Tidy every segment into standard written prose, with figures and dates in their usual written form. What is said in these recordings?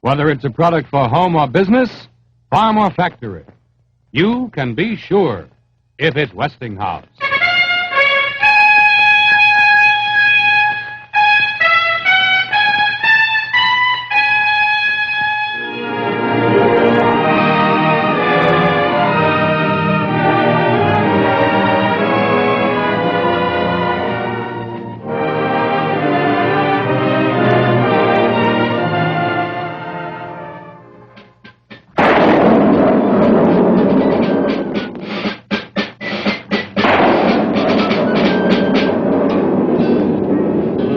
Whether it's a product for home or business, farm or factory, you can be sure if it's Westinghouse.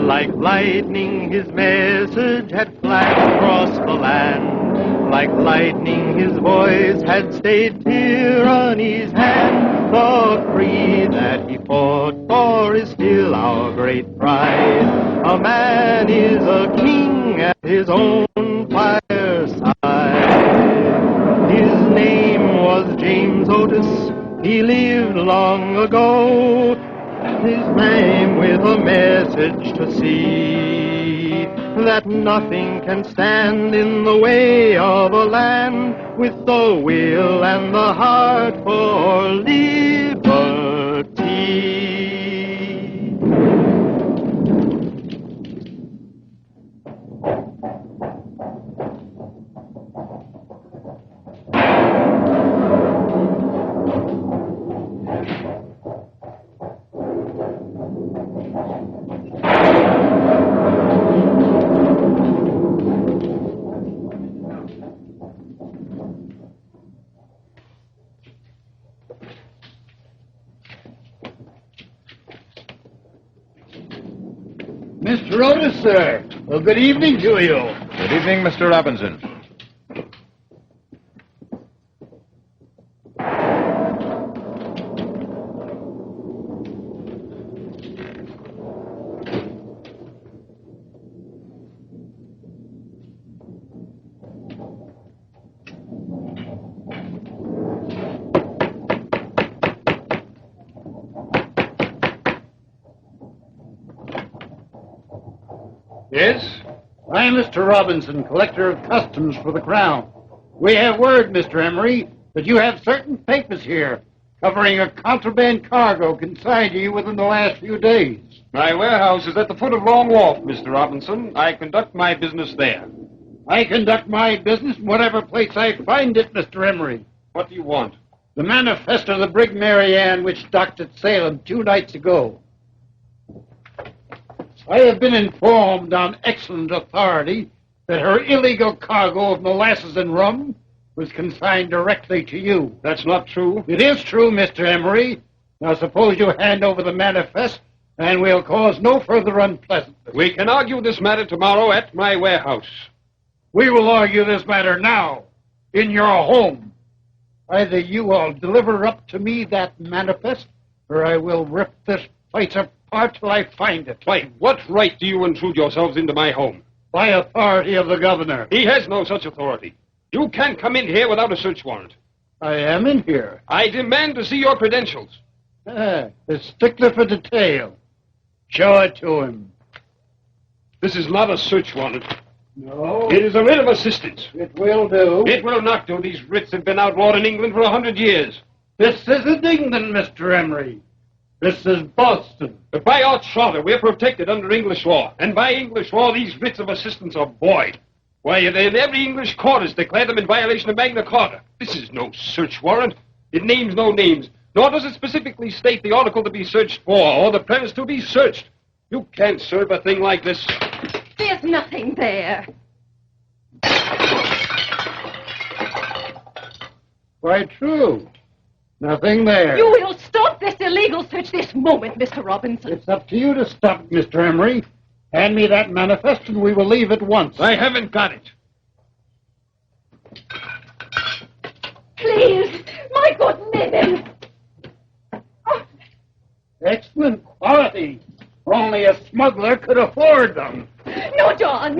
Like lightning, his message had flashed across the land. Like lightning, his voice had stayed tyranny's hand. The creed that he fought for is still our great pride. A man is a king at his own fireside. His name was James Otis. He lived long ago. His name with a message to see that nothing can stand in the way of a land with the will and the heart for liberty. Mr. Otis, sir. Well, good evening to you. Good evening, Mr. Robinson. Yes? I'm Mr. Robinson, collector of customs for the Crown. We have word, Mr. Emery, that you have certain papers here covering a contraband cargo consigned to you within the last few days. My warehouse is at the foot of Long Wharf, Mr. Robinson. I conduct my business there. I conduct my business in whatever place I find it, Mr. Emery. What do you want? The manifest of the brig Mary Ann, which docked at Salem 2 nights ago. I have been informed on excellent authority that her illegal cargo of molasses and rum was consigned directly to you. That's not true. It is true, Mr. Emery. Now suppose you hand over the manifest, and we'll cause no further unpleasantness. We can argue this matter tomorrow at my warehouse. We will argue this matter now, in your home. Either you will deliver up to me that manifest, or I will rip this place apart till I find it. By what right do you intrude yourselves into my home? By authority of the governor. He has no such authority. You can't come in here without a search warrant. I am in here. I demand to see your credentials. The stickler for detail. Show it to him. This is not a search warrant. No. It is a writ of assistance. It will do. It will not do. These writs have been outlawed in England for 100 years. This isn't England, Mr. Emery. This is Boston. But by our charter, we're protected under English law. And by English law, these writs of assistance are void. Why, in every English court has declared them in violation of Magna Carta. This is no search warrant. It names no names. Nor does it specifically state the article to be searched for or the premise to be searched. You can't serve a thing like this. There's nothing there. Quite true. Nothing there. You will stop this illegal search this moment, Mr. Robinson. It's up to you to stop, Mr. Emery. Hand me that manifest and we will leave at once. I haven't got it. Please, my good men. Oh. Excellent quality. Only a smuggler could afford them. No, John.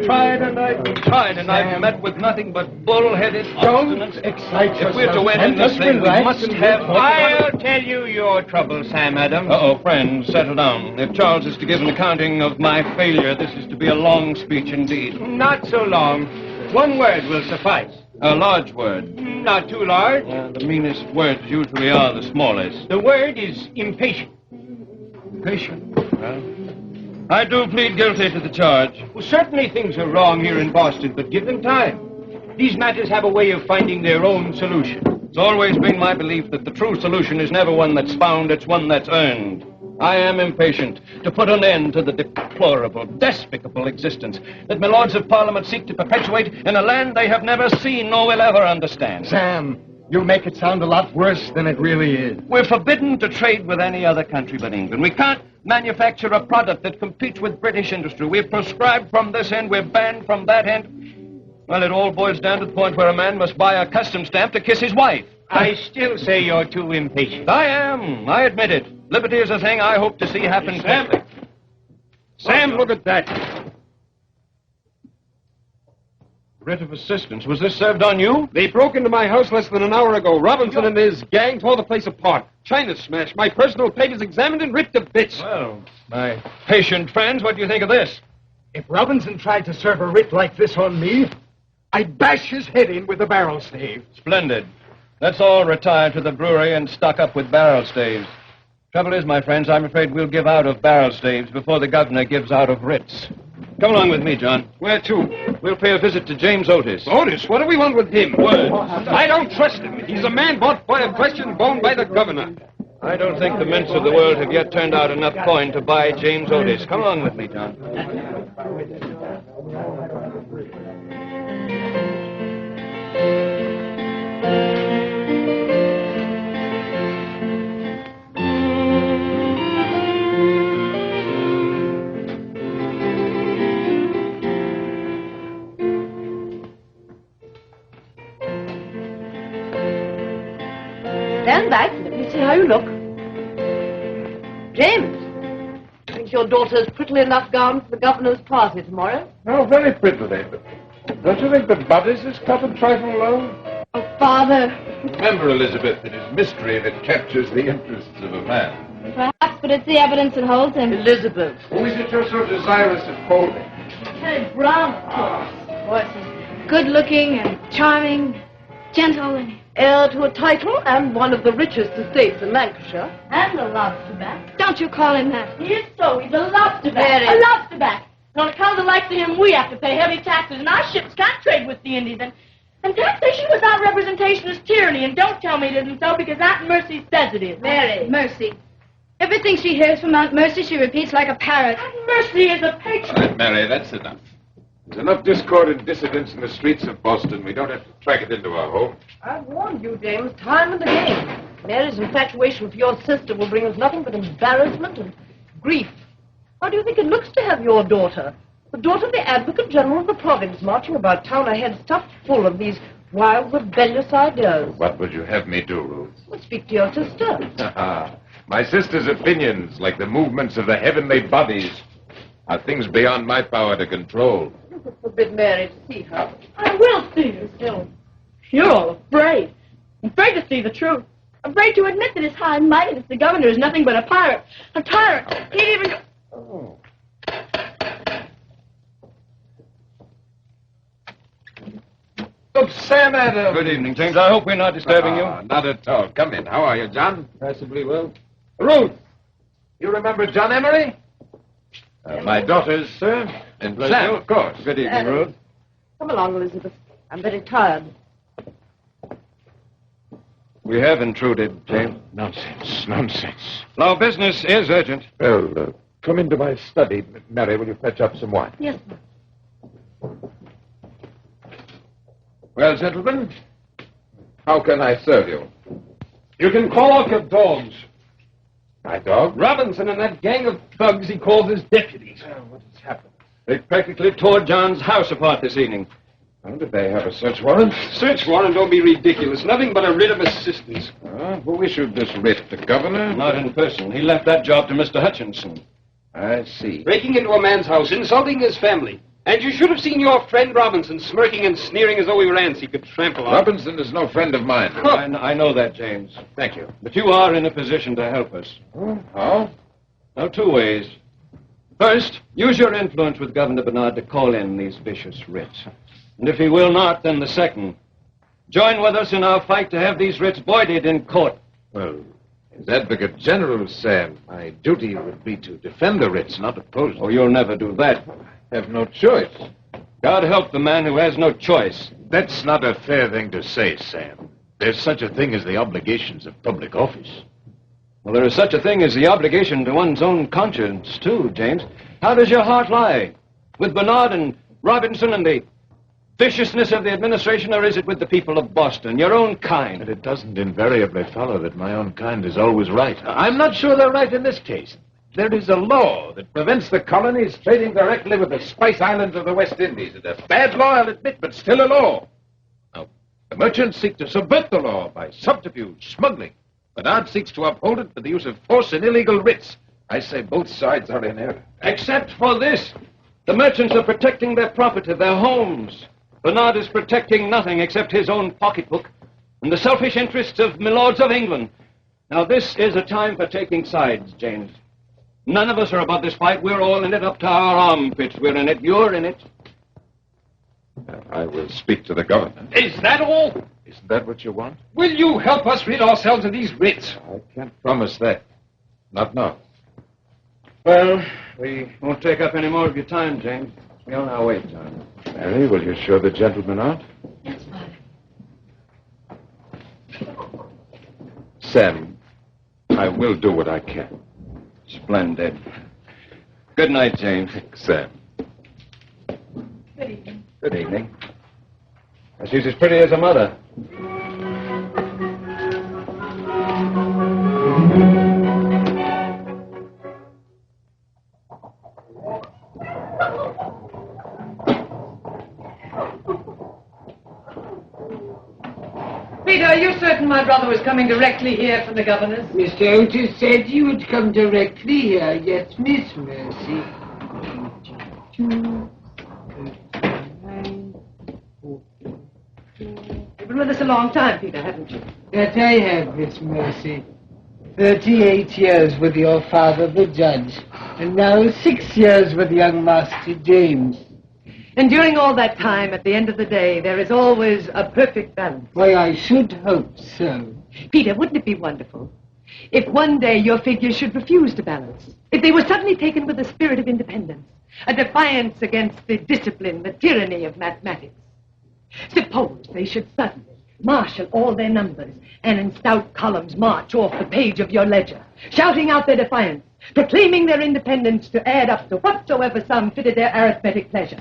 tried and I've met with nothing but bull-headed obstinance. Excite If we're to win in this thing, we must have... I'll tell you your trouble, Sam Adams. Uh-oh, friends, settle down. If Charles is to give an accounting of my failure, this is to be a long speech indeed. Not so long. One word will suffice. A large word. Not too large. The meanest words usually are the smallest. The word is impatient. Patient. Well, I do plead guilty to the charge. Well, certainly things are wrong here in Boston, but give them time. These matters have a way of finding their own solution. It's always been my belief that the true solution is never one that's found, it's one that's earned. I am impatient to put an end to the deplorable, despicable existence that my lords of Parliament seek to perpetuate in a land they have never seen nor will ever understand. Sam, you make it sound a lot worse than it really is. We're forbidden to trade with any other country but England. We can't manufacture a product that competes with British industry. We're proscribed from this end, we're banned from that end. Well, it all boils down to the point where a man must buy a custom stamp to kiss his wife. I still say you're too impatient. I am. I admit it. Liberty is a thing I hope to see happen quickly. Sam, look at that. Writ of assistance. Was this served on you? They broke into my house less than an hour ago. Robinson and his gang tore the place apart. China smashed. My personal papers examined and ripped to bits. Well, my patient friends, what do you think of this? If Robinson tried to serve a writ like this on me, I'd bash his head in with a barrel stave. Splendid. Let's all retire to the brewery and stock up with barrel staves. Trouble is, my friends, I'm afraid we'll give out of barrel staves before the governor gives out of writs. Come along with me, John. Where to? We'll pay a visit to James Otis. Otis, what do we want with him? Word. I don't trust him. He's a man bought by a question bone by the governor. I don't think the mints of the world have yet turned out enough coin to buy James Otis. Come along with me, John. Stand back and let me see how you look. James, think your daughter's prettily enough gowned for the governor's party tomorrow? Oh, very prettily, but don't you think that bodice is cut a trifle low? Oh, Father. Remember, Elizabeth, it is mystery that captures the interests of a man. Perhaps, but it's the evidence that holds him. Elizabeth. Who is it you're so desirous of holding? Lieutenant Brown, of course. Of course, he's good-looking and charming, gentle, and... Heir to a title and one of the richest estates in Lancashire. And a lobsterback. Don't you call him that. He is so. He's a lobsterback. A lobsterback. On account of the likes of him, we have to pay heavy taxes, and our ships can't trade with the Indies. And taxation without representation is tyranny, and don't tell me it isn't so, because Aunt Mercy says it is. Mary. Mercy. Everything she hears from Aunt Mercy, she repeats like a parrot. Aunt Mercy is a patron. All right, Mary, that's enough. There's enough discord and dissidence in the streets of Boston. We don't have to track it into our home. I've warned you, James, time and again. Mary's infatuation for your sister will bring us nothing but embarrassment and grief. How do you think it looks to have your daughter, the daughter of the Advocate General of the province, marching about town her head stuffed full of these wild, rebellious ideas? What would you have me do, Ruth? Well, speak to your sister. My sister's opinions, like the movements of the heavenly bodies, are things beyond my power to control. You could forbid Mary to see her. I will see her still. You're all afraid. Afraid to see the truth. Afraid to admit that his high mightiness, the governor, is nothing but a pirate. A tyrant. He'd even go... Oh. Oh, Sam Adams. Good evening, James. I hope we're not disturbing you. Not at all. Come in. How are you, John? Passably well. Ruth! You remember John Emery? My daughters, sir. And Sam, of course. Good evening, Ruth. Come along, Elizabeth. I'm very tired. We have intruded, James. Nonsense. Now, business is urgent. Well, come into my study. Mary, will you fetch up some wine? Yes, Well, gentlemen, how can I serve you? You can call off your dogs. My dog? Robinson and that gang of thugs he calls his deputies. What has happened? They practically tore John's house apart this evening. Well, did they have a search warrant? Search warrant, don't be ridiculous. Nothing but a writ of assistance. Who issued this writ? The governor? Not in person. He left that job to Mr. Hutchinson. I see. Breaking into a man's house, insulting his family. And you should have seen your friend Robinson smirking and sneering as though he were ants he could trample on. Robinson is no friend of mine. I know that, James. Thank you. But you are in a position to help us. How? Now, two ways. First, use your influence with Governor Bernard to call in these vicious writs. And if he will not, then the second. Join with us in our fight to have these writs voided in court. Well, as Advocate General, Sam, my duty would be to defend the writs, not oppose them. Oh, you'll never do that. Have no choice. God help the man who has no choice. That's not a fair thing to say, Sam. There's such a thing as the obligations of public office. Well, there is such a thing as the obligation to one's own conscience, too, James. How does your heart lie? With Bernard and Robinson and the viciousness of the administration, or is it with the people of Boston, your own kind? And it doesn't invariably follow that my own kind is always right. I'm not sure they're right in this case. There is a law that prevents the colonies trading directly with the Spice Islands of the West Indies. It's a bad law, I'll admit, but still a law. Now, the merchants seek to subvert the law by subterfuge, smuggling. Bernard seeks to uphold it with the use of force and illegal writs. I say both sides are in error. Except for this. The merchants are protecting their property, their homes. Bernard is protecting nothing except his own pocketbook and the selfish interests of milords of England. Now, this is a time for taking sides, James. None of us are above this fight. We're all in it up to our armpits. We're in it. You're in it. I will speak to the governor. Is that all? Isn't that what you want? Will you help us rid ourselves of these writs? I can't promise that. Not now. Well, we won't take up any more of your time, James. We're on our way, John. Mary, will you show the gentleman out? Yes, Father. Sam, I will do what I can. Splendid. Good night, James. Sam. Good evening. Good evening. She's as pretty as a mother. Peter, are you certain my brother was coming directly here from the governor's? Mr. Otis said you would come directly here. Yes, Miss Mercy. 22, 39, 42. You've been with us a long time, Peter, haven't you? That I have, Miss Mercy. 38 years with your father, the judge, and now 6 years with young Master James. And during all that time, at the end of the day, there is always a perfect balance. Why, I should hope so. Peter, wouldn't it be wonderful if one day your figures should refuse to balance? If they were suddenly taken with a spirit of independence, a defiance against the discipline, the tyranny of mathematics. Suppose they should suddenly marshal all their numbers and in stout columns march off the page of your ledger, shouting out their defiance, proclaiming their independence to add up to whatsoever sum fitted their arithmetic pleasure.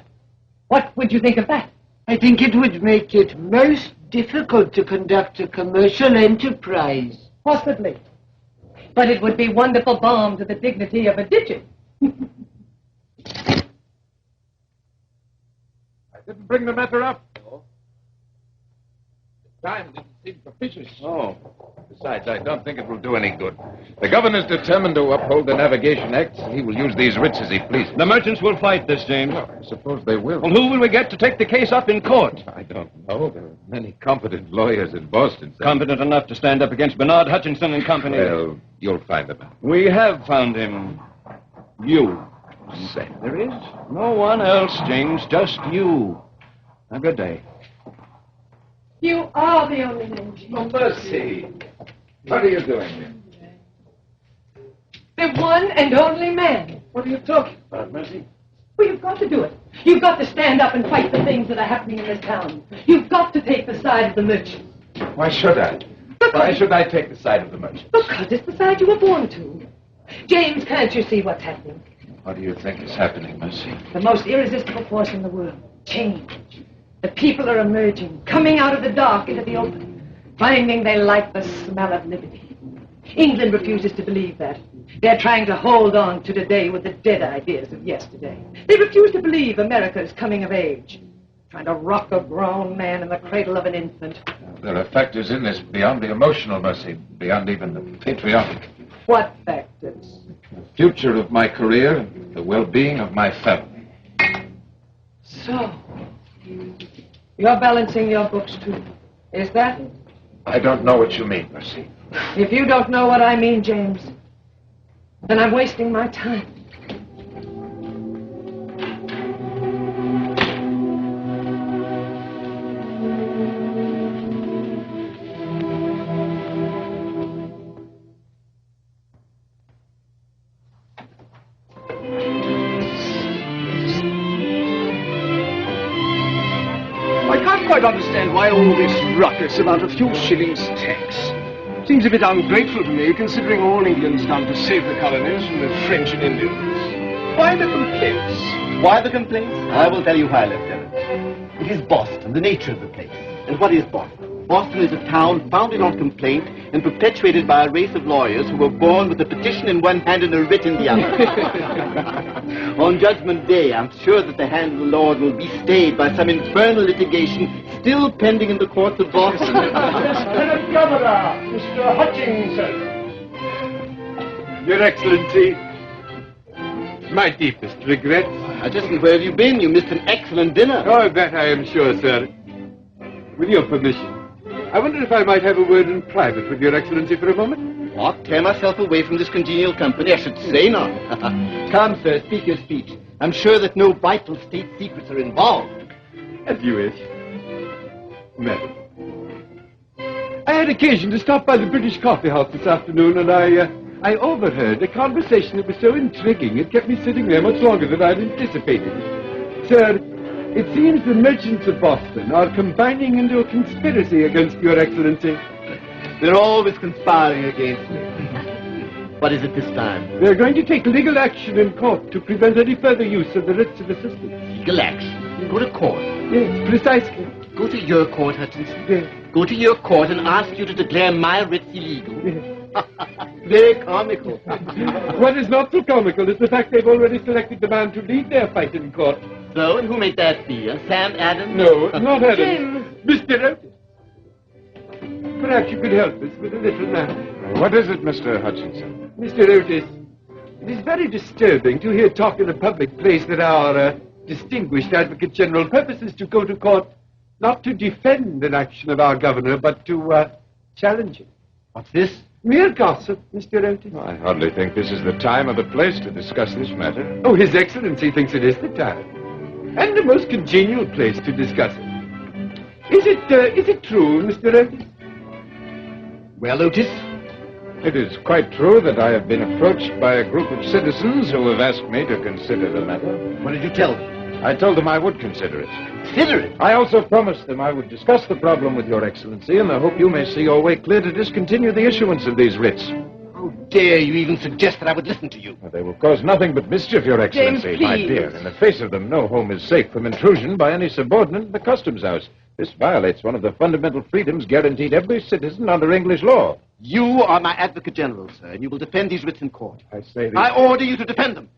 What would you think of that? I think it would make it most difficult to conduct a commercial enterprise. Possibly. But it would be wonderful balm to the dignity of a digit. I didn't bring the matter up. The time didn't seem propitious. Oh. Besides, I don't think it will do any good. The governor's determined to uphold the Navigation Act. He will use these writs as he pleases. The merchants will fight this, James. I suppose they will. Well, who will we get to take the case up in court? I don't know. There are many competent lawyers in Boston. Competent enough to stand up against Bernard Hutchinson and company. Well, you'll find them out. We have found him. You. Say. There is no one else, James, just you. Now, good day. You are the only man. Oh, Mercy. What are you doing here? The one and only man. What are you talking about, Mercy? Well, you've got to do it. You've got to stand up and fight the things that are happening in this town. You've got to take the side of the merchants. Why should I? Why should I take the side of the merchant? Because it's the side you were born to. James, can't you see what's happening? What do you think is happening, Mercy? The most irresistible force in the world. Change. The people are emerging, coming out of the dark into the open, finding they like the smell of liberty. England refuses to believe that. They're trying to hold on to today with the dead ideas of yesterday. They refuse to believe America's coming of age, trying to rock a grown man in the cradle of an infant. There are factors in this beyond the emotional, Mercy, beyond even the patriotic. What factors? The future of my career and the well-being of my family. So, you're balancing your books too. Is that it? I don't know what you mean, Mercy. If you don't know what I mean, James, then I'm wasting my time. I can't quite understand why all this ruckus about a few shillings tax. Seems a bit ungrateful to me, considering all England's done to save the colonies from the French and Indians. Why the complaints? Why the complaints? I will tell you why, Lieutenant. It is Boston, the nature of the place. And what is Boston? Boston is a town founded on complaint and perpetuated by a race of lawyers who were born with a petition in one hand and a writ in the other. On Judgment Day, I'm sure that the hand of the Lord will be stayed by some infernal litigation still pending in the courts of Boston. Lieutenant Governor, Mr. Hutchinson. Your Excellency, my deepest regrets. Hutchinson, where have you been? You missed an excellent dinner. Oh, that I am sure, sir. With your permission, I wonder if I might have a word in private with Your Excellency for a moment? What? Tear myself away from this congenial company? I should say not. Come, sir, speak your speech. I'm sure that no vital state secrets are involved. As you wish. Madam, I had occasion to stop by the British Coffee House this afternoon, and I overheard a conversation that was so intriguing it kept me sitting there much longer than I'd anticipated. Sir, it seems the merchants of Boston are combining into a conspiracy against Your Excellency. They're always conspiring against me. What is it this time? They're going to take legal action in court to prevent any further use of the writs of assistance. Legal action? Go to court? Yes, precisely. Go to your court, Hutchinson. Yes. Go to your court and ask you to declare my writs illegal. Yes. Very comical. What is not so comical is the fact they've already selected the man to lead their fight in court. So, and who may that be? Sam Adams? No, not Adams. James. Mr. Otis. Perhaps you could help us with a little matter. What is it, Mr. Hutchinson? Mr. Otis, it is very disturbing to hear talk in a public place that our distinguished Advocate General purposes to go to court not to defend an action of our governor, but to challenge it. What's this? Mere gossip, Mr. Otis. I hardly think this is the time or the place to discuss this matter. Oh, His Excellency thinks it is the time. And the most congenial place to discuss it. Is it true, Mr. Otis? Well, Otis? It is quite true that I have been approached by a group of citizens who have asked me to consider the matter. What did you tell them? I told them I would consider it. Consider it? I also promised them I would discuss the problem with Your Excellency in the hope you may see your way clear to discontinue the issuance of these writs. How dare you even suggest that I would listen to you? They will cause nothing but mischief, Your Excellency, James, my please. dear. In the face of them, no home is safe from intrusion by any subordinate in the Customs House. This violates one of the fundamental freedoms guaranteed every citizen under English law. You are my Advocate General, sir, and you will defend these writs in court. I say that... I order you to defend them.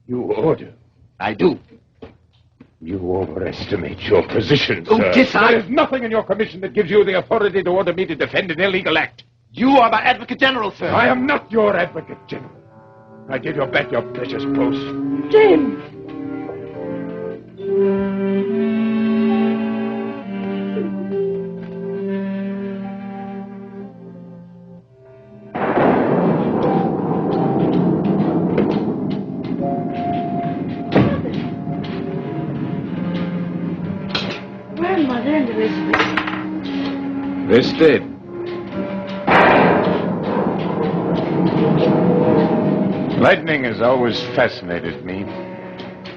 You order? I do. You overestimate your position, Oh, sir. decide. There is nothing in your commission that gives you the authority to order me to defend an illegal act. You are my Advocate General, sir. I am not your Advocate General. I give you back your precious post. James. Grandmother and Elizabeth. This did. Lightning has always fascinated me.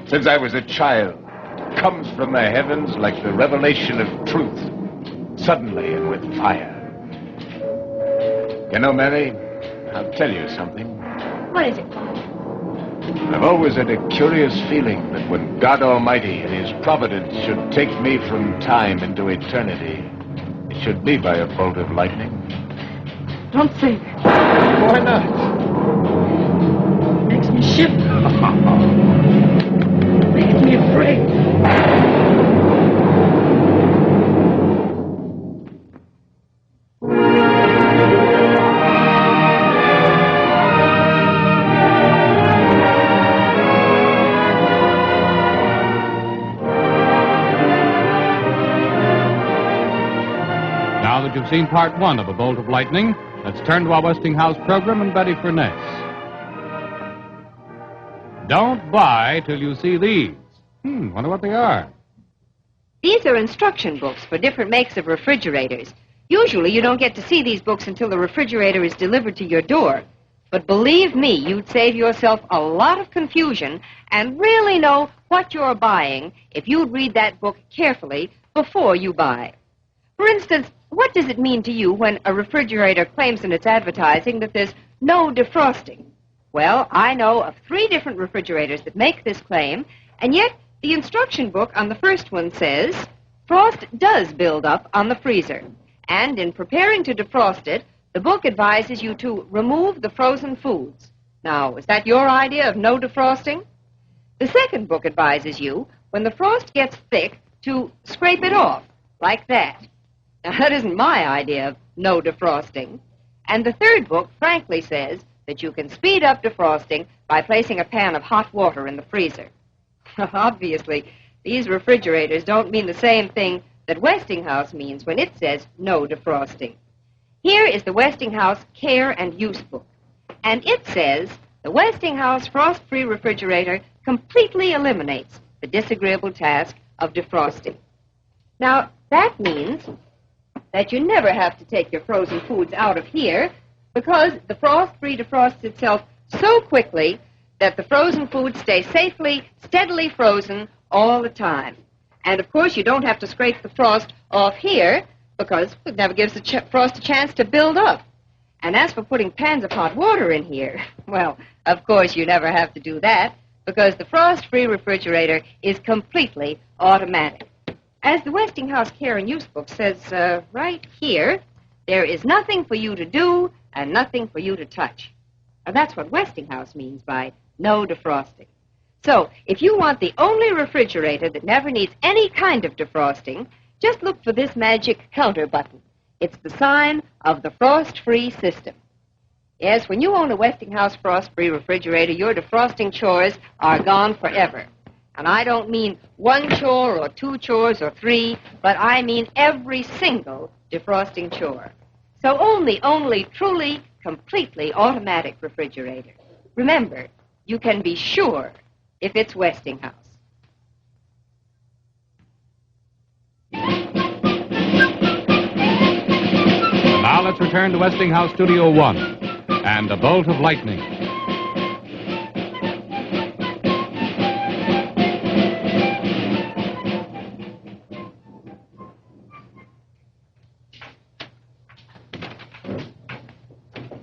Since I was a child. It comes from the heavens like the revelation of truth. Suddenly and with fire. You know, Mary, I'll tell you something. What is it, Father? I've always had a curious feeling that when God Almighty in His providence should take me from time into eternity, it should be by a bolt of lightning. Don't say that. Why not? Makes me shiver. Makes me afraid. seen part one of A Bolt of Lightning. Let's turn to our Westinghouse program and Betty Furness. Don't buy till you see these. Wonder what they are. These are instruction books for different makes of refrigerators. Usually you don't get to see these books until the refrigerator is delivered to your door. But believe me, you'd save yourself a lot of confusion and really know what you're buying if you'd read that book carefully before you buy. For instance, what does it mean to you when a refrigerator claims in its advertising that there's no defrosting? Well, I know of 3 different refrigerators that make this claim, and yet the instruction book on the first one says, frost does build up on the freezer, and in preparing to defrost it, the book advises you to remove the frozen foods. Now, is that your idea of no defrosting? The second book advises you, when the frost gets thick, to scrape it off, like that. Now, that isn't my idea of no defrosting. And the third book frankly says that you can speed up defrosting by placing a pan of hot water in the freezer. Obviously, these refrigerators don't mean the same thing that Westinghouse means when it says no defrosting. Here is the Westinghouse Care and Use book, and it says the Westinghouse frost-free refrigerator completely eliminates the disagreeable task of defrosting. Now, that means that you never have to take your frozen foods out of here because the frost-free defrosts itself so quickly that the frozen foods stay safely, steadily frozen all the time. And, of course, you don't have to scrape the frost off here because it never gives the frost a chance to build up. And as for putting pans of hot water in here, well, of course you never have to do that because the frost-free refrigerator is completely automatic. As the Westinghouse Care and Use book says right here, there is nothing for you to do and nothing for you to touch. Now, that's what Westinghouse means by no defrosting. So, if you want the only refrigerator that never needs any kind of defrosting, just look for this magic counter button. It's the sign of the frost-free system. Yes, when you own a Westinghouse frost-free refrigerator, your defrosting chores are gone forever. And I don't mean 1 chore or 2 chores or 3, but I mean every single defrosting chore. So only truly, completely automatic refrigerator. Remember, you can be sure if it's Westinghouse. Now let's return to Westinghouse Studio 1 and A Bolt of Lightning.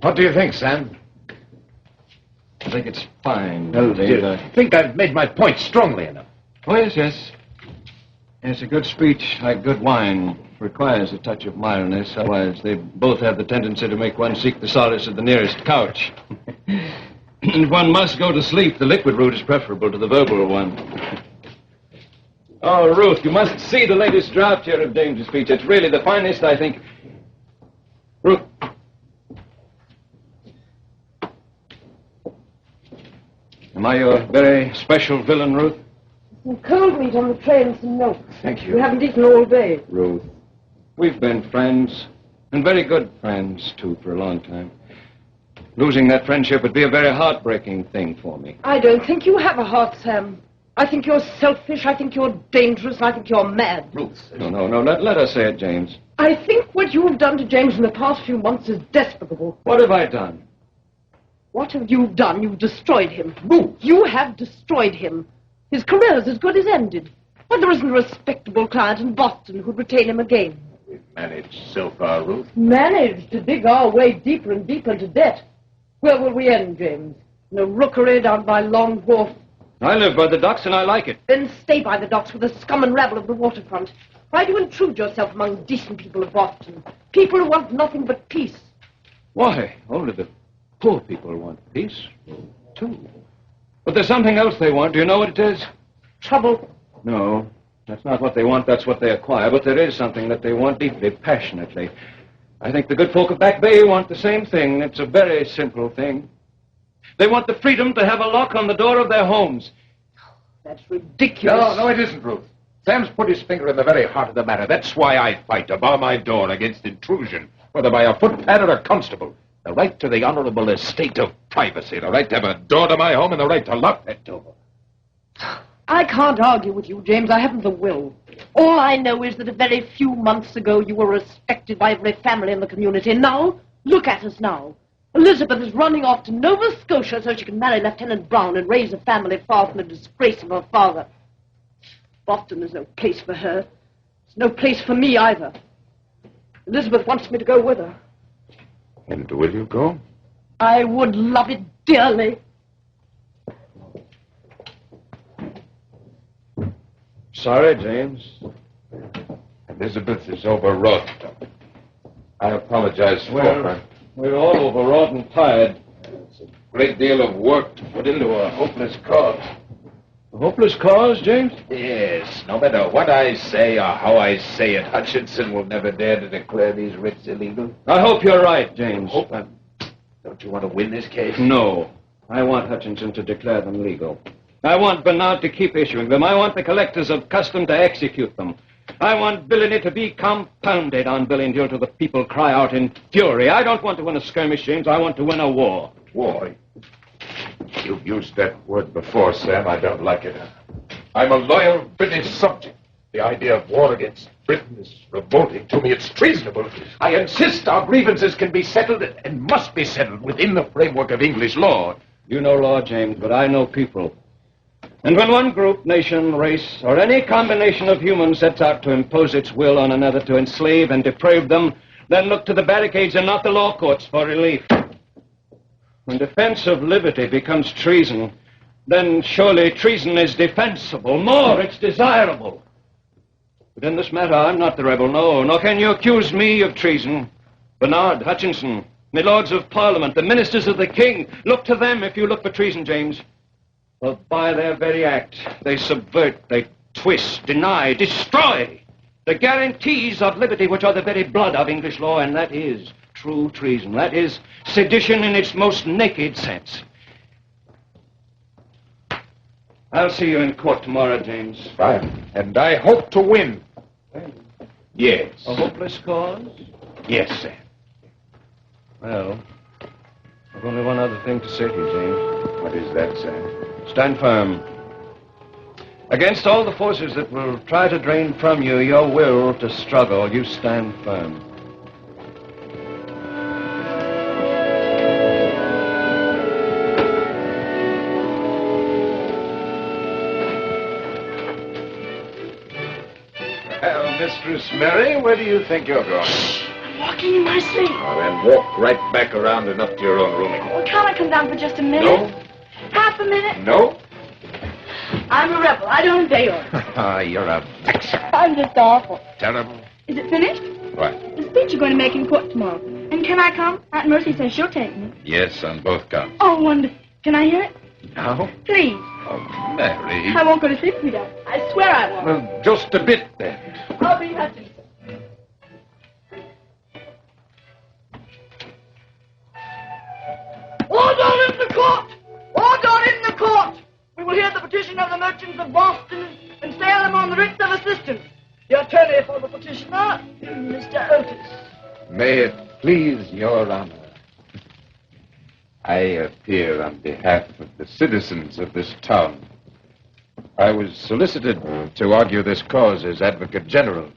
What do you think, Sam? I think it's fine. Well, do you think I've made my point strongly enough? Oh, yes. Yes, a good speech, like good wine, requires a touch of mildness. Otherwise, they both have the tendency to make one seek the solace of the nearest couch. And if one must go to sleep, the liquid route is preferable to the verbal one. Oh, Ruth, you must see the latest draft here of Dame's speech. It's really the finest, I think. Ruth. Am I your very special villain, Ruth? Some cold meat on the tray and some milk. Thank you. You haven't eaten all day. Ruth, we've been friends, and very good friends, too, for a long time. Losing that friendship would be a very heartbreaking thing for me. I don't think you have a heart, Sam. I think you're selfish, I think you're dangerous, and I think you're mad. Ruth. No. Let us say it, James. I think what you've done to James in the past few months is despicable. What have I done? What have you done? You've destroyed him. Boo! You have destroyed him. His career's as good as ended. But there isn't a respectable client in Boston who'd retain him again. We've managed so far, Ruth. Managed to dig our way deeper and deeper into debt. Where will we end, James? In a rookery down by Long Wharf? I live by the docks and I like it. Then stay by the docks with the scum and rabble of the waterfront. Why do you intrude yourself among decent people of Boston? People who want nothing but peace. Why? Only the poor people want peace, too. But there's something else they want. Do you know what it is? Trouble. No, that's not what they want. That's what they acquire. But there is something that they want deeply, passionately. I think the good folk of Back Bay want the same thing. It's a very simple thing. They want the freedom to have a lock on the door of their homes. That's ridiculous. No, it isn't, Ruth. Sam's put his finger in the very heart of the matter. That's why I fight to bar my door against intrusion, whether by a footpad or a constable. The right to the honorable estate of privacy, the right to have a door to my home, and the right to lock that door. I can't argue with you, James. I haven't the will. All I know is that a very few months ago you were respected by every family in the community. Now, look at us now. Elizabeth is running off to Nova Scotia so she can marry Lieutenant Brown and raise a family far from the disgrace of her father. Boston is no place for her. It's no place for me either. Elizabeth wants me to go with her. And will you go? I would love it dearly. Sorry, James. Elizabeth is overwrought. I apologize for her. We're all overwrought and tired. It's a great deal of work to put into a hopeless cause. A hopeless cause, James? Yes, no matter what I say or how I say it, Hutchinson will never dare to declare these writs illegal. I hope you're right, James. Don't you want to win this case? No. I want Hutchinson to declare them legal. I want Bernard to keep issuing them. I want the collectors of custom to execute them. I want villainy to be compounded on villainy until the people cry out in fury. I don't want to win a skirmish, James. I want to win a war. War? You've used that word before, Sam. I don't like it. I'm a loyal British subject. The idea of war against Britain is revolting to me. It's treasonable. I insist our grievances can be settled and must be settled within the framework of English law. You know law, James, but I know people. And when one group, nation, race, or any combination of humans sets out to impose its will on another to enslave and deprave them, then look to the barricades and not the law courts for relief. When defense of liberty becomes treason, then surely treason is defensible. More, it's desirable. But in this matter, I'm not the rebel, no. Nor can you accuse me of treason. Bernard, Hutchinson, the Lords of Parliament, the ministers of the King, look to them if you look for treason, James. For by their very act, they subvert, they twist, deny, destroy the guarantees of liberty which are the very blood of English law, and that is true treason. That is sedition in its most naked sense. I'll see you in court tomorrow, James. Fine. And I hope to win. Yes. A hopeless cause? Yes, sir. Well, I've only one other thing to say to you, James. What is that, sir? Stand firm. Against all the forces that will try to drain from you your will to struggle, you stand firm. Well, Mistress Mary, where do you think you're going? I'm walking in my sleep. Oh, then walk right back around and up to your own room again. Well, can't I come down for just a minute? No. Half a minute? No? I'm a rebel. I don't obey orders. Ah, you're a vixen. I'm just awful. Terrible. Is it finished? What? The speech you're going to make in court tomorrow. And can I come? Aunt Mercy says she'll take me. Yes, on both counts. Oh, wonderful. Can I hear it? Now? Please. Oh, Mary. I won't go to sleep if you don't. I swear I won't. Well, just a bit, then. I'll be Hutchinson. Order in the court! Order in the court! We will hear the petition of the merchants of Boston and sail them on the writs of assistance. The attorney for the petitioner, Mr. Otis. May it please your honor. I appear on behalf of the citizens of this town. I was solicited to argue this cause as Advocate General.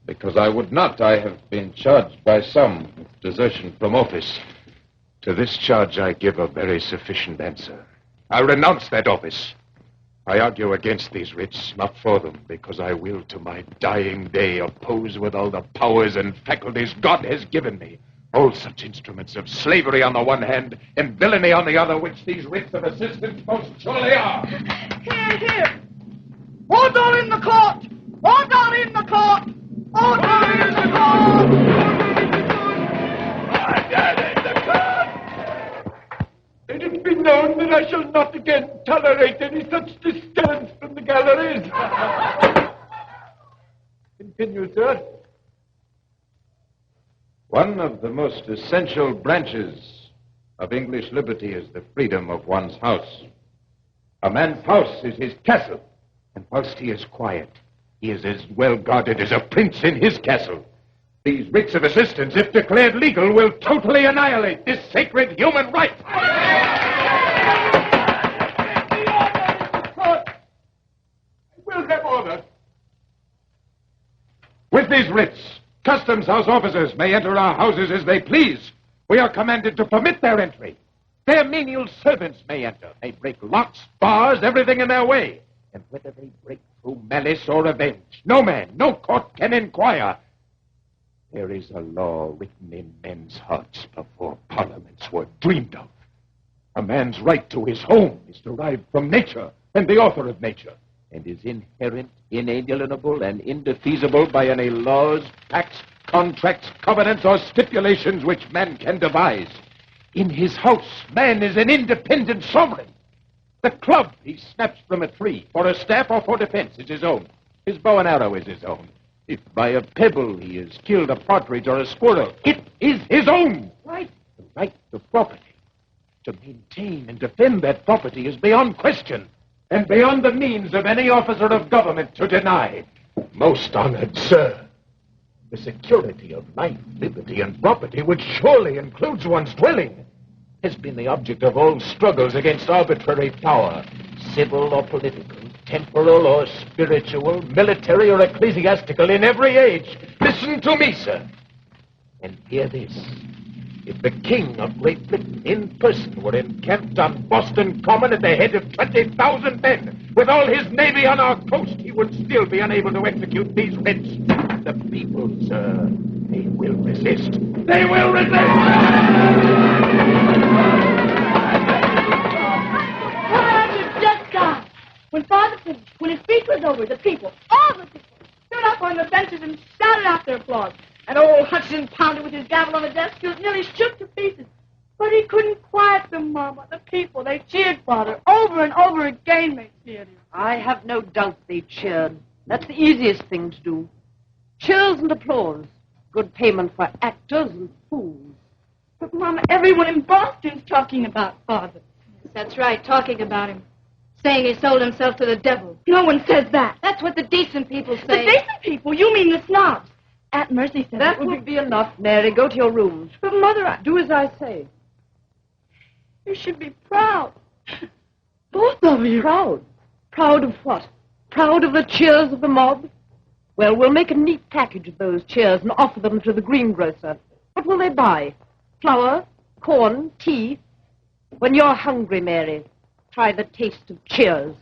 Because I would not, I have been charged by some with desertion from office. To this charge I give a very sufficient answer. I renounce that office. I argue against these writs, not for them, because I will to my dying day oppose with all the powers and faculties God has given me all such instruments of slavery on the one hand and villainy on the other, which these writs of assistance most surely are. Here, here. Order in the court! Order in the court! Order in the court! Let it be known that I shall not again tolerate any such disturbance from the galleries. Continue, sir. One of the most essential branches of English liberty is the freedom of one's house. A man's house is his castle. And whilst he is quiet, he is as well guarded as a prince in his castle. These writs of assistance, if declared legal, will totally annihilate this sacred human right. We'll have order. With these writs, Customs House officers may enter our houses as they please. We are commanded to permit their entry. Their menial servants may enter. They break locks, bars, everything in their way. And whether they break through malice or revenge, no man, no court can inquire. There is a law written in men's hearts before parliaments were dreamed of. A man's right to his home is derived from nature and the author of nature, and is inherent, inalienable, and indefeasible by any laws, pacts, contracts, covenants, or stipulations which man can devise. In his house, man is an independent sovereign. The club he snaps from a tree, for a staff or for defense, is his own. His bow and arrow is his own. If by a pebble he has killed a partridge or a squirrel, it is his own right. The right to property. To maintain and defend that property is beyond question, and beyond the means of any officer of government to deny. Most honored sir, the security of life, liberty, and property, which surely includes one's dwelling, has been the object of all struggles against arbitrary power, civil or political, temporal or spiritual, military or ecclesiastical, in every age. Listen to me, sir, and hear this. If the King of Great Britain in person were encamped on Boston Common at the head of 20,000 men, with all his navy on our coast, he would still be unable to execute these writs. The people, sir, they will resist. They will resist! When Father finished, when his speech was over, the people, all the people, stood up on the benches and shouted out their applause. And old Hudson pounded with his gavel on the desk till it nearly shook to pieces. But he couldn't quiet them, Mama. The people, they cheered Father. Over and over again they cheered him. I have no doubt they cheered. That's the easiest thing to do. Cheers and applause. Good payment for actors and fools. But, Mama, everyone in Boston's talking about Father. That's right, talking about him. Saying he sold himself to the devil. No one says that. That's what the decent people say. The decent people? You mean the snobs. Aunt Mercy said that would be enough, Mary. Go to your room. But, Mother, do as I say. You should be proud. Both of you. Proud? Proud of what? Proud of the cheers of the mob? Well, we'll make a neat package of those cheers and offer them to the greengrocer. What will they buy? Flour, corn, tea? When you're hungry, Mary, try the taste of cheers.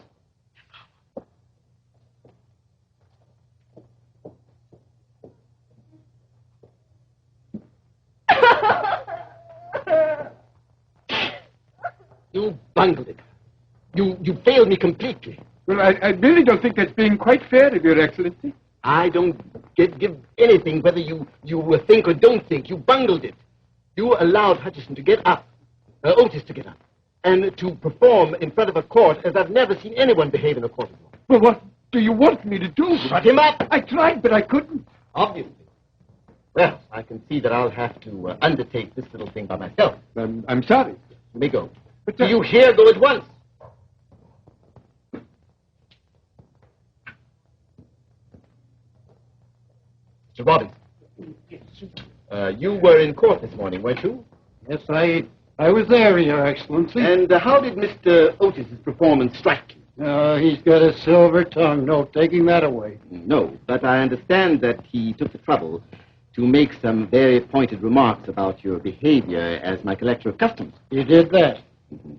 You bungled it. You failed me completely. Well, I really don't think that's being quite fair of Your Excellency. I don't give anything whether you think or don't think. You bungled it. You allowed Hutchison to get up, Otis to get up, and to perform in front of a court as I've never seen anyone behave in a court of law. Well, what do you want me to do? Shut him up! I tried, but I couldn't. Obviously. Well, I can see that I'll have to undertake this little thing by myself. I'm sorry. Let me go. But do you hear? Go at once. Mr. Robbins. You were in court this morning, weren't you? Yes, I was there, Your Excellency. And how did Mr. Otis's performance strike you? He's got a silver tongue. No taking that away. No, but I understand that he took the trouble to make some very pointed remarks about your behavior as my collector of customs. He did that.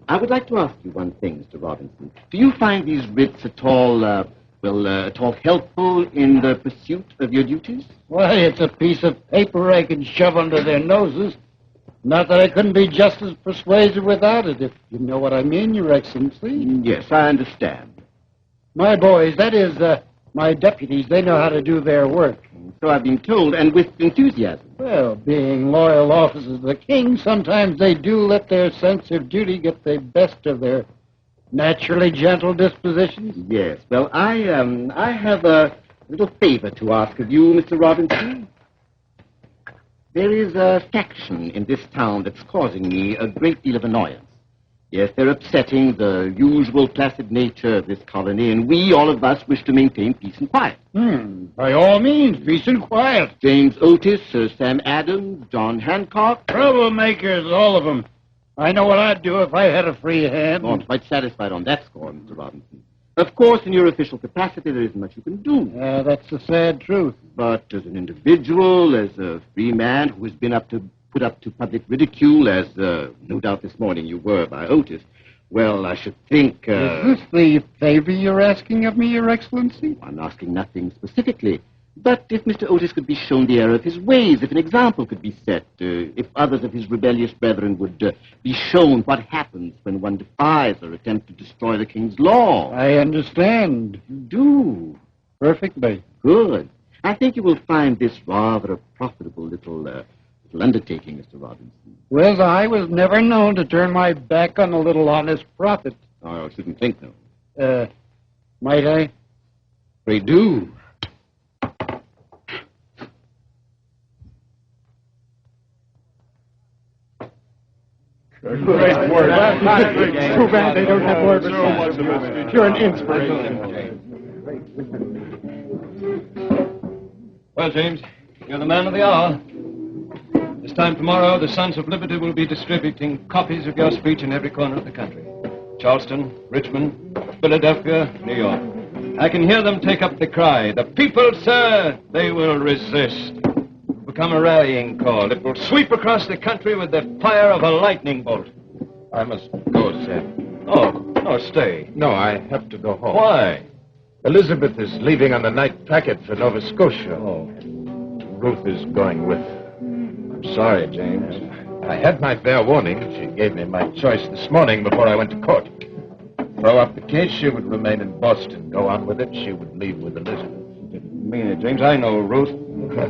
I would like to ask you one thing, Mr. Robinson. Do you find these writs at all, at all helpful in the pursuit of your duties? Why, it's a piece of paper I can shove under their noses. Not that I couldn't be just as persuasive without it, if you know what I mean, Your Excellency. Yes, I understand. My boys, that is, my deputies, they know how to do their work. So I've been told, and with enthusiasm. Well, being loyal officers of the king, sometimes they do let their sense of duty get the best of their naturally gentle dispositions. Yes, well, I have a little favor to ask of you, Mr. Robinson. There is a faction in this town that's causing me a great deal of annoyance. Yes, they're upsetting the usual placid nature of this colony, and we, all of us, wish to maintain peace and quiet. By all means, peace and quiet. James Otis, Sir Sam Adams, John Hancock. Troublemakers, all of them. I know what I'd do if I had a free hand. Oh, I'm quite satisfied on that score, Mr. Robinson. Of course, in your official capacity, there isn't much you can do. That's the sad truth. But as an individual, as a free man who has been put up to public ridicule, as no doubt this morning you were by Otis, well, I should think... Is this the favor you're asking of me, Your Excellency? I'm asking nothing specifically. But if Mr. Otis could be shown the error of his ways, if an example could be set, if others of his rebellious brethren would be shown what happens when one defies or attempts to destroy the king's law. I understand. You do. Perfectly. Good. I think you will find this rather a profitable little undertaking, Mr. Robinson. Well, I was never known to turn my back on a little honest profit. Oh, I shouldn't think so. Might I? Pray do. Great word. Too bad they don't have words. You're an inspiration. Well, James, you're the man of the hour. This time tomorrow, the Sons of Liberty will be distributing copies of your speech in every corner of the country. Charleston, Richmond, Philadelphia, New York. I can hear them take up the cry. The people, sir, they will resist. It will become a rallying call. It will sweep across the country with the fire of a lightning bolt. I must go, Sam. No, stay. No, I have to go home. Why? Elizabeth is leaving on the night packet for Nova Scotia. Oh. Ruth is going with her. I'm sorry, James. I had my fair warning. She gave me my choice this morning before I went to court. Throw up the case, she would remain in Boston. Go on with it, she would leave with Elizabeth. You didn't mean it, James. I know Ruth.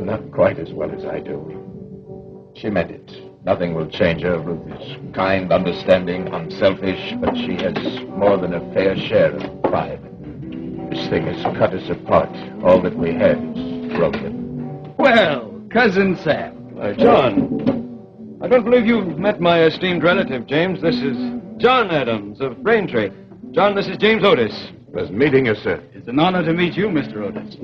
Not quite as well as I do. She meant it. Nothing will change her. Ruth is kind, understanding, unselfish, but she has more than a fair share of pride. This thing has cut us apart. All that we had is broken. Well, Cousin Sam. John, I don't believe you've met my esteemed relative, James. This is John Adams of Braintree. John, this is James Otis. Pleasant meeting you, sir. It's an honor to meet you, Mr. Otis.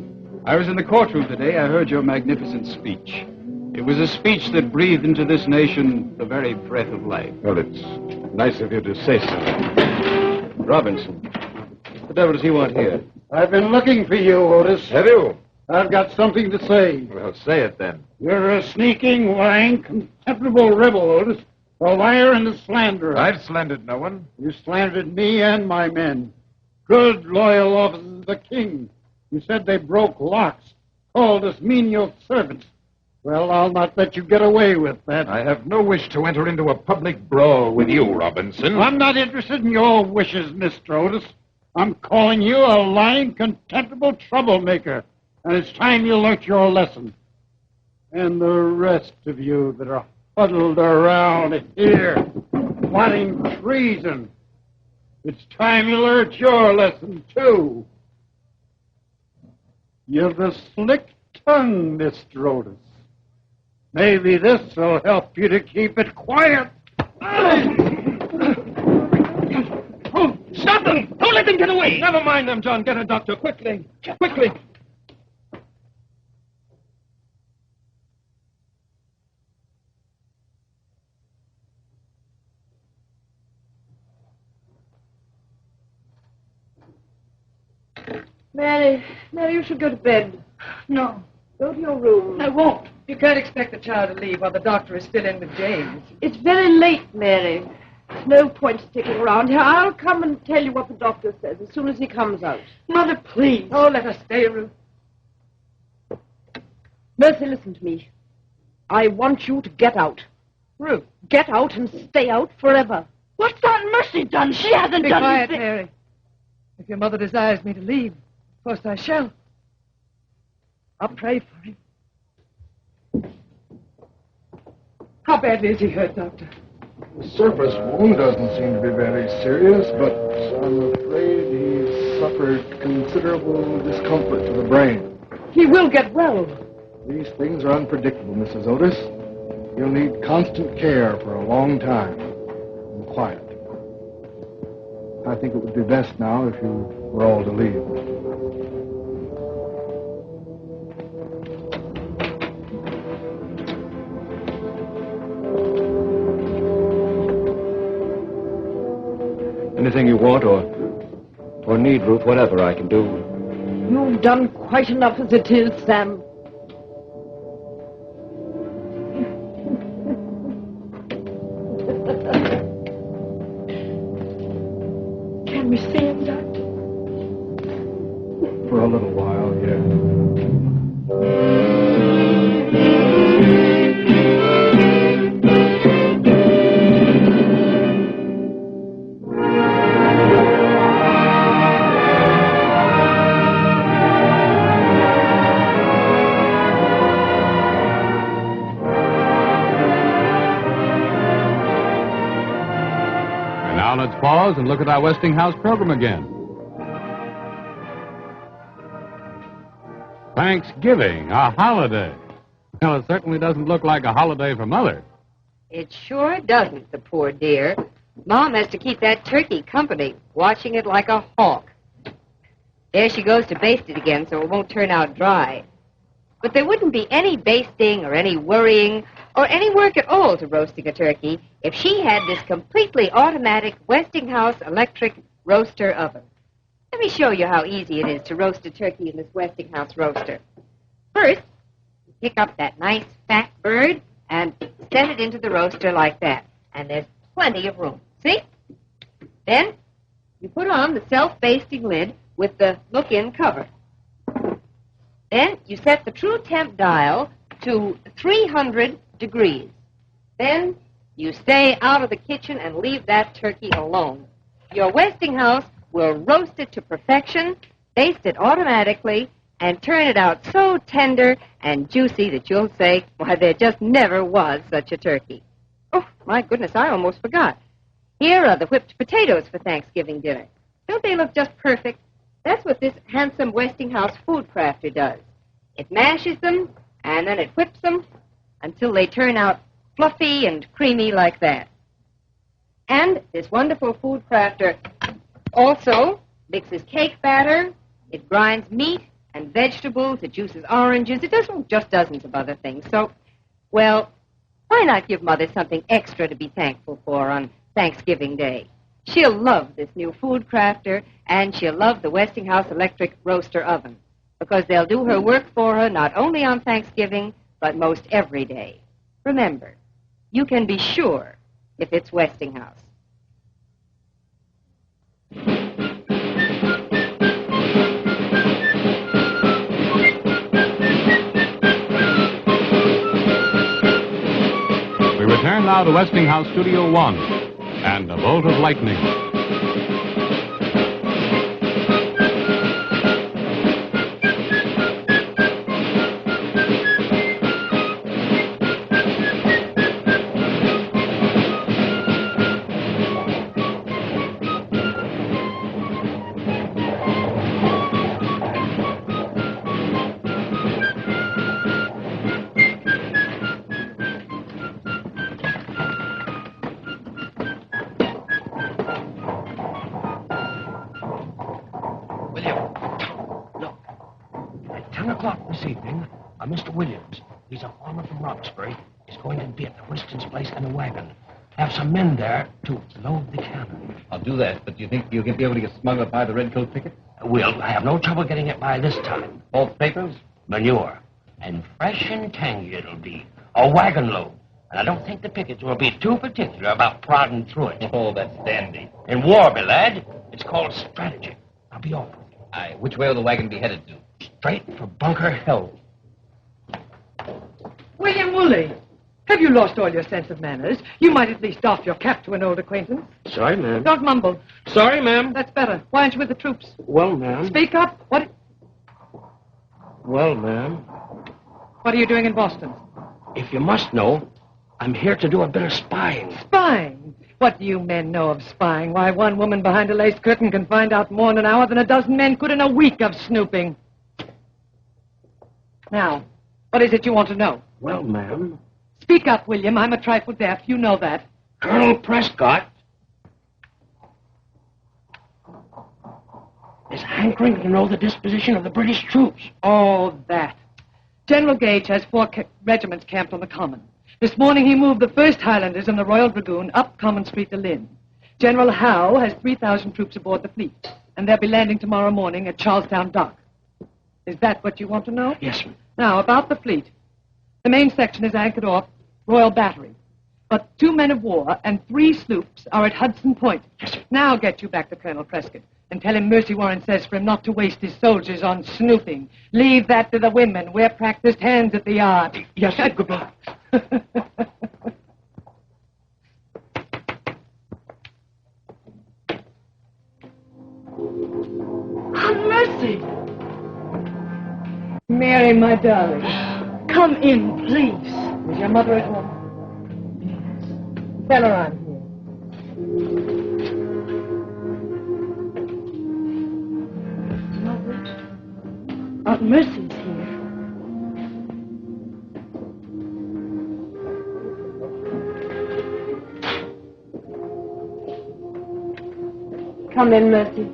I was in the courtroom today. I heard your magnificent speech. It was a speech that breathed into this nation the very breath of life. Well, it's nice of you to say so. Robinson, what the devil does he want here? I've been looking for you, Otis. Have you? I've got something to say. Well, say it then. You're a sneaking, lying, contemptible rebel, Otis. A liar and a slanderer. I've slandered no one. You slandered me and my men. Good, loyal officers of the king. You said they broke locks, called us menial servants. Well, I'll not let you get away with that. I have no wish to enter into a public brawl with you, Robinson. I'm not interested in your wishes, Mr. Otis. I'm calling you a lying, contemptible troublemaker. And it's time you learnt your lesson. And the rest of you that are huddled around here, plotting treason, it's time you learnt your lesson, too. You've a slick tongue, Mr. Otis. Maybe this will help you to keep it quiet. Stop them! Don't let them get away! Never mind them, John. Get a doctor, quickly. Quickly. Mary, you should go to bed. No, Go to your room. I won't. You can't expect the child to leave while the doctor is still in with James. It's very late, Mary. There's no point sticking around here. I'll come and tell you what the doctor says as soon as he comes out. Mother, please. Oh, let us stay, Ruth. Mercy, listen to me. I want you to get out. Ruth, get out and stay out forever. What's Aunt Mercy done? She hasn't Be done quiet, anything. Mary. If your mother desires me to leave, of course I shall. I'll pray for him. How badly is he hurt, Doctor? The surface wound doesn't seem to be very serious, but I'm afraid he's suffered considerable discomfort to the brain. He will get well. These things are unpredictable, Mrs. Otis. You'll need constant care for a long time. And quiet. I think it would be best now if you were all to leave. Anything you want or need, Ruth, whatever I can do. You've done quite enough as it is, Sam. Can we see him, Doctor? For a little while, yeah. Now let's pause and look at our Westinghouse program again. Thanksgiving, a holiday. Well, it certainly doesn't look like a holiday for Mother. It sure doesn't, the poor dear. Mom has to keep that turkey company, watching it like a hawk. There she goes to baste it again so it won't turn out dry. But there wouldn't be any basting or any worrying or any work at all to roasting a turkey if she had this completely automatic Westinghouse electric roaster oven. Let me show you how easy it is to roast a turkey in this Westinghouse roaster. First, you pick up that nice fat bird and set it into the roaster like that. And there's plenty of room. See? Then you put on the self-basting lid with the look-in cover. Then you set the true temp dial to 300 degrees. Then you stay out of the kitchen and leave that turkey alone. Your Westinghouse will roast it to perfection, baste it automatically, and turn it out so tender and juicy that you'll say, why, there just never was such a turkey. Oh, my goodness, I almost forgot. Here are the whipped potatoes for Thanksgiving dinner. Don't they look just perfect? That's what this handsome Westinghouse food crafter does. It mashes them, and then it whips them until they turn out fluffy and creamy like that. And this wonderful food crafter also mixes cake batter, it grinds meat and vegetables, it juices oranges, it does just dozens of other things. So, well, why not give Mother something extra to be thankful for on Thanksgiving Day? She'll love this new food crafter, and she'll love the Westinghouse electric roaster oven, because they'll do her work for her not only on Thanksgiving, but most every day. Remember, you can be sure if it's Westinghouse. We return now to Westinghouse Studio 1 and a bolt of lightning. This evening, Mr. Williams, he's a farmer from Roxbury, is going to be at the Winston's place in a wagon. Have some men there to load the cannon. I'll do that, but do you think you'll be able to get smuggled by the redcoat picket? We'll have no trouble getting it by this time. False papers? Manure. And fresh and tangy it'll be. A wagon load. And I don't think the pickets will be too particular about prodding through it. Oh, that's dandy. In war, my lad, it's called strategy. I'll be off with you. Aye, which way will the wagon be headed to? Straight for Bunker Hill. William Woolley, have you lost all your sense of manners? You might at least doff your cap to an old acquaintance. Sorry, ma'am. Don't mumble. Sorry, ma'am. That's better. Why aren't you with the troops? Well, ma'am. Speak up. Well, ma'am. What are you doing in Boston? If you must know, I'm here to do a bit of spying. Spying? What do you men know of spying? Why, one woman behind a lace curtain can find out more in an hour than a dozen men could in a week of snooping. Now, what is it you want to know? Well, ma'am. Speak up, William. I'm a trifle deaf. You know that. Colonel Prescott. is hankering to know the disposition of the British troops. Oh, that. General Gage has 4 regiments camped on the Common. This morning he moved the 1st Highlanders and the Royal Dragoon up Common Street to Lynn. General Howe has 3,000 troops aboard the fleet, and they'll be landing tomorrow morning at Charlestown Dock. Is that what you want to know? Yes, ma'am. Now, about the fleet. The main section is anchored off Royal Battery. But 2 men of war and 3 sloops are at Hudson Point. Yes, sir. Now get you back to Colonel Prescott and tell him Mercy Warren says for him not to waste his soldiers on snooping. Leave that to the women. We're practiced hands at the yard. Yes, sir. Goodbye. Mercy! Mary, my darling. Come in, please. Is your mother at home? Tell her I'm here. Mother, Aunt Mercy's here. Come in, Mercy.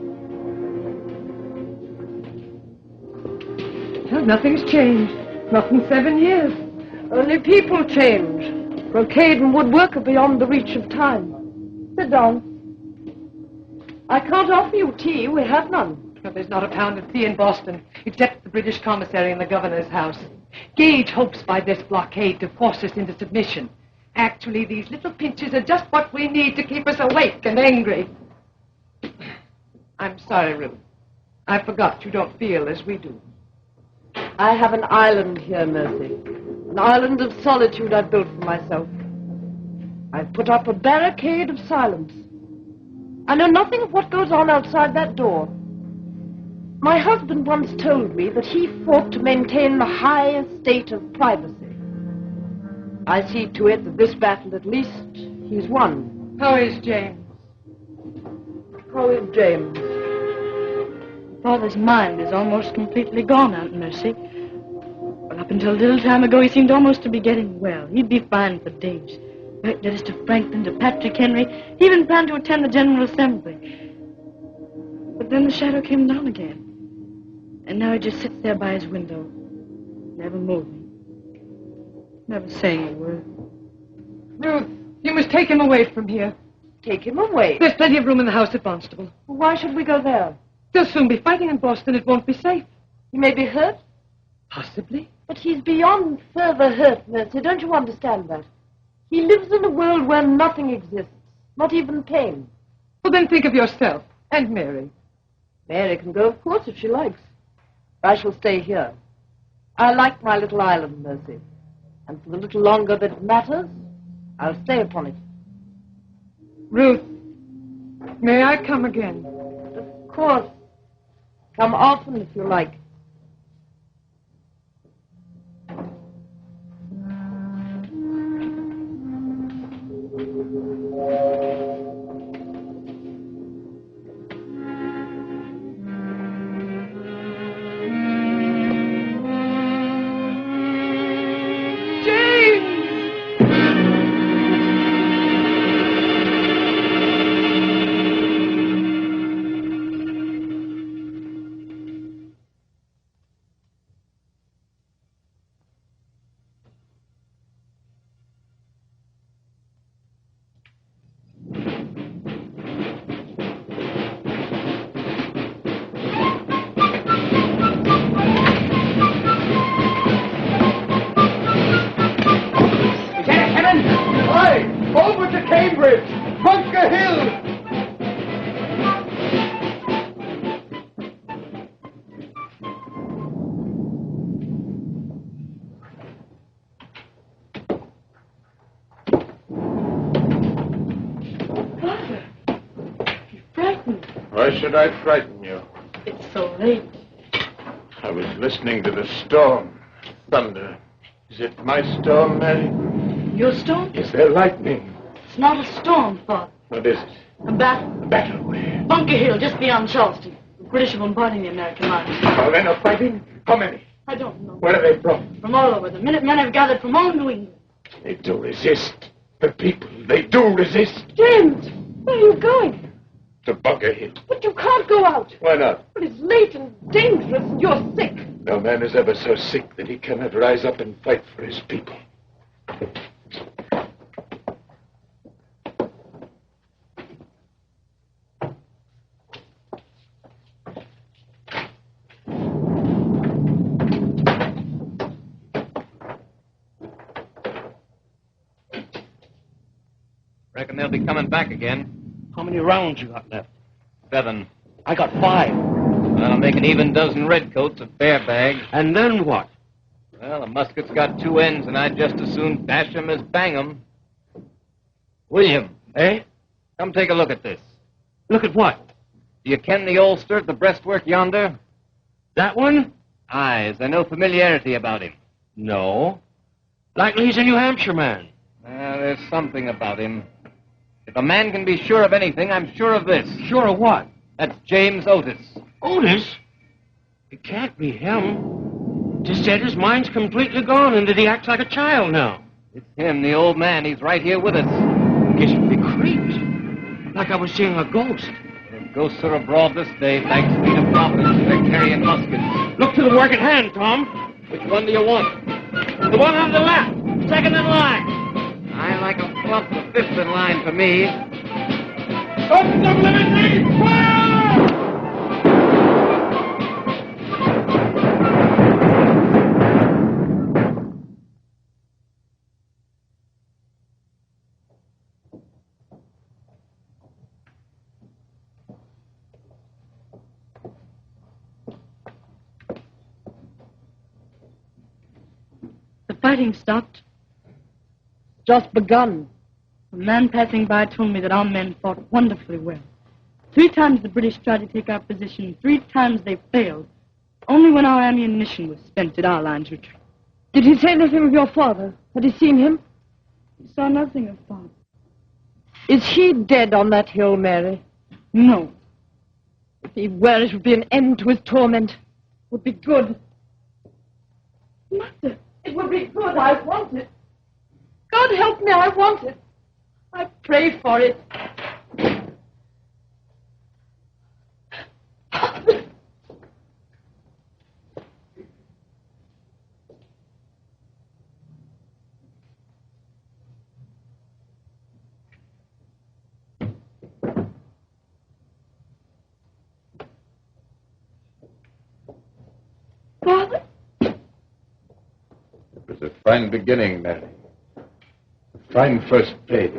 Well, nothing's changed. Not in 7 years. Only people change. Brocade and woodwork are beyond the reach of time. Sit down. I can't offer you tea. We have none. But there's not a pound of tea in Boston, except the British commissary in the governor's house. Gage hopes by this blockade to force us into submission. Actually, these little pinches are just what we need to keep us awake and angry. I'm sorry, Ruth. I forgot you don't feel as we do. I have an island here, Mercy. An island of solitude I've built for myself. I've put up a barricade of silence. I know nothing of what goes on outside that door. My husband once told me that he fought to maintain the highest state of privacy. I see to it that this battle, at least, he's won. How is James? How is James? Father's mind is almost completely gone, Aunt Mercy. But up until a little time ago, he seemed almost to be getting well. He'd be fine for days. Write letters to Franklin, to Patrick Henry. He even planned to attend the General Assembly. But then the shadow came down again. And now he just sits there by his window, never moving, never saying a word. Ruth, you must take him away from here. Take him away? There's plenty of room in the house at Barnstable. Why should we go there? There'll soon be fighting in Boston. It won't be safe. He may be hurt. Possibly. But he's beyond further hurt, Mercy. Don't you understand that? He lives in a world where nothing exists, not even pain. Well, then think of yourself and Mary. Mary can go, of course, if she likes. I shall stay here. I like my little island, Mercy. And for the little longer that it matters, I'll stay upon it. Ruth, may I come again? Of course. Come often if you like. Why should I frighten you? It's so late. I was listening to the storm. Thunder. Is it my storm, Mary? Your storm? Is there lightning? It's not a storm, Father. What is it? A battle. A battle where? Bunker Hill, just beyond Charleston. The British are bombarding the American lines. Our men are fighting? How many? I don't know. Where are they from? From all over. The Minutemen have gathered from all New England. They do resist. The people, they do resist. James, where are you going? to bugger him. But you can't go out. Why not? But it's late and dangerous and you're sick. No man is ever so sick that he cannot rise up and fight for his people. Reckon they'll be coming back again. How many rounds you got left? 7. I got 5. Well, I'll make an even dozen redcoats of bear bags. And then what? Well, the musket's got 2 ends, and I'd just as soon dash 'em as bang 'em. William, Eh? come take a look at this. Look at what? Do you ken the ulster at the breastwork yonder? That one? Aye, is there no familiarity about him? No. Likely he's a New Hampshire man. Well, there's something about him. If a man can be sure of anything, I'm sure of this. Sure of what? That's James Otis. Otis? It can't be him. Just said his mind's completely gone and that he acts like a child now. It's him, the old man. He's right here with us. Gives me creeps. Like I was seeing a ghost. If ghosts are abroad this day, thanks be to Providence, they're carrying muskets. Look to the work at hand, Tom. Which one do you want? The one on the left. Second in line. I like a flump the 5th in line for me. Open the limit, fire! The fighting stopped. Just begun. A man passing by told me that our men fought wonderfully well. 3 times the British tried to take our position. 3 times they failed. Only when our ammunition was spent did our lines retreat. Did he say anything of your father? Had he seen him? He saw nothing of father. Is he dead on that hill, Mary? No. If he were, it would be an end to his torment. It would be good. Mother, it would be good. I want it. God help me, I want it. I pray for it. Father? It was a fine beginning, Mary. A fine first page.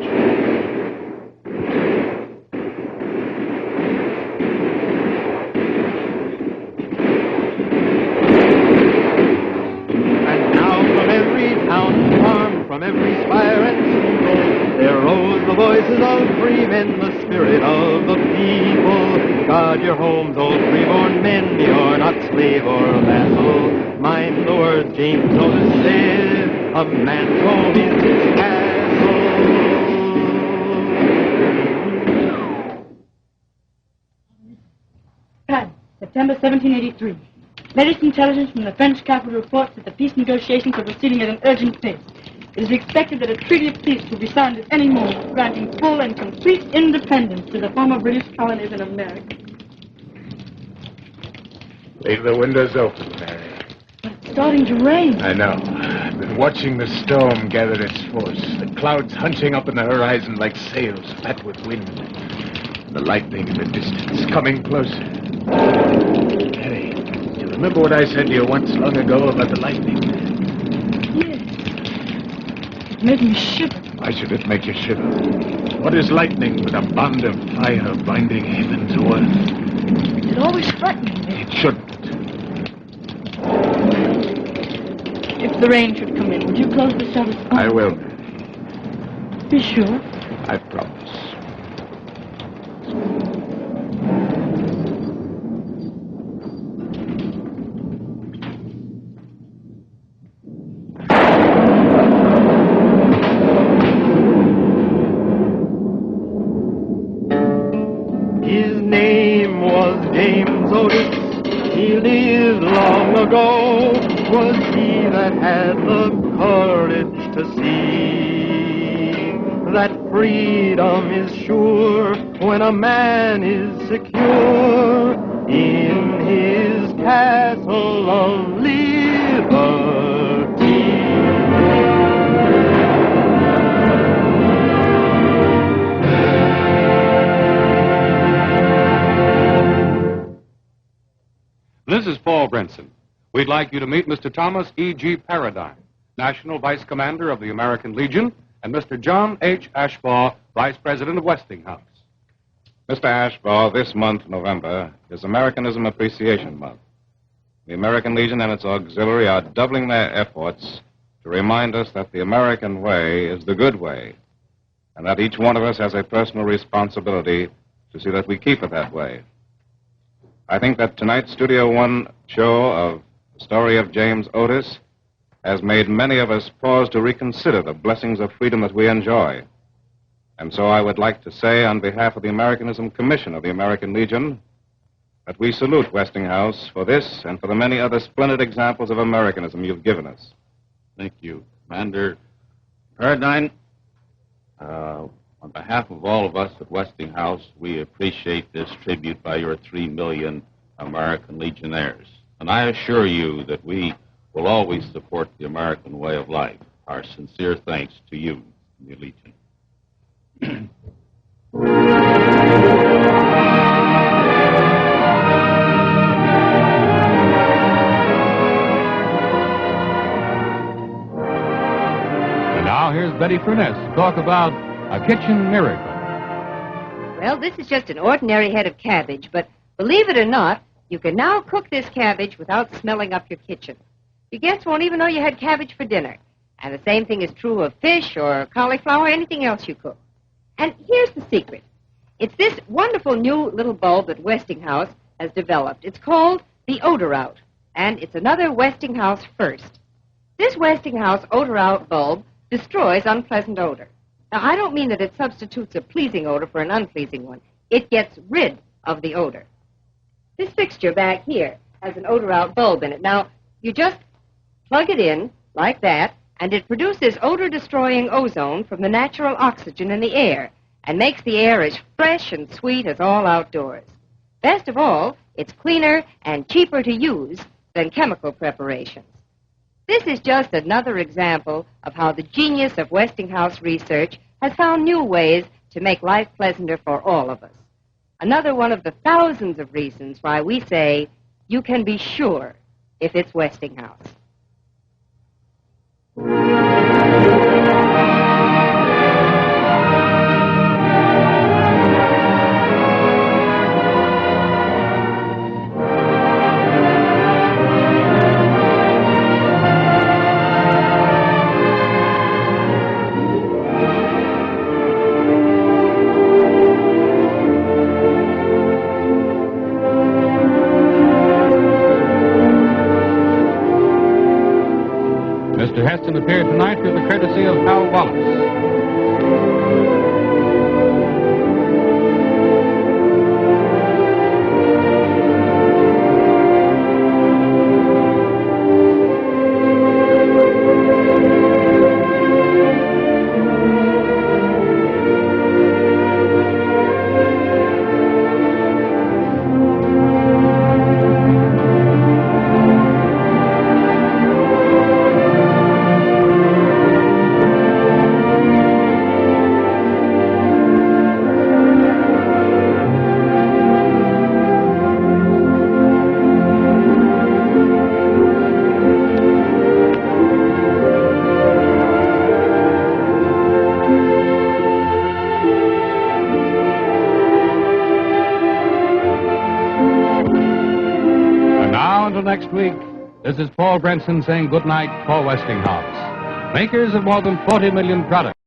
From every town and farm, from every spire and steeple, there rose the voices of free men, the spirit of the people. Guard your homes, old freeborn men, you're not slave or vassal. Mind the words James Otis said, a man's home is his castle. Paris, September 1783. Latest intelligence from the French capital reports that the peace negotiations are proceeding at an urgent pace. It is expected that a treaty of peace will be signed at any moment, granting full and complete independence to the former British colonies in America. Leave the windows open, Mary. It's starting to rain. I know. I've been watching the storm gather its force. The clouds hunching up in the horizon like sails fat with wind. The lightning in the distance coming closer. Mary, do you remember what I said to you once long ago about the lightning? Yes. It made me shiver. Why should it make you shiver? What is lightning but a bond of fire binding heaven to earth? It always frightened me. It shouldn't. If the rain should come in, would you close the shutters? I will. Be sure. I promise. His name was James Otis. He lived long ago. 'Twas he that had the courage to see that freedom is sure when when a man is secure in his castle of liberty. This is Paul Brinson. We'd like you to meet Mr. Thomas E.G. Paradine, National Vice Commander of the American Legion, and Mr. John H. Ashbaugh, Vice President of Westinghouse. Mr. Ashbaugh, this month, November, is Americanism Appreciation Month. The American Legion and its auxiliary are doubling their efforts to remind us that the American way is the good way, and that each one of us has a personal responsibility to see that we keep it that way. I think that tonight's Studio One show of the story of James Otis has made many of us pause to reconsider the blessings of freedom that we enjoy. And so I would like to say on behalf of the Americanism Commission of the American Legion that we salute Westinghouse for this and for the many other splendid examples of Americanism you've given us. Thank you, Commander Paradine. On behalf of all of us at Westinghouse, we appreciate this tribute by your 3 million American Legionnaires. And I assure you that we will always support the American way of life. Our sincere thanks to you, the Legion. And now here's Betty Furness to talk about a kitchen miracle. Well, this is just an ordinary head of cabbage, but believe it or not, you can now cook this cabbage without smelling up your kitchen. Your guests won't even know you had cabbage for dinner. And the same thing is true of fish or cauliflower or anything else you cook. And here's the secret. It's this wonderful new little bulb that Westinghouse has developed. It's called the Odor Out, and it's another Westinghouse first. This Westinghouse Odor Out bulb destroys unpleasant odor. Now, I don't mean that it substitutes a pleasing odor for an unpleasing one. It gets rid of the odor. This fixture back here has an odor out bulb in it. Now, you just plug it in like that, and it produces odor-destroying ozone from the natural oxygen in the air and makes the air as fresh and sweet as all outdoors. Best of all, it's cleaner and cheaper to use than chemical preparations. This is just another example of how the genius of Westinghouse research has found new ways to make life pleasanter for all of us. Another one of the thousands of reasons why we say you can be sure if it's Westinghouse. Mr. Heston appeared tonight through the courtesy of Hal Wallace. Until next week, this is Paul Brenson saying good night for Westinghouse, makers of more than 40 million products.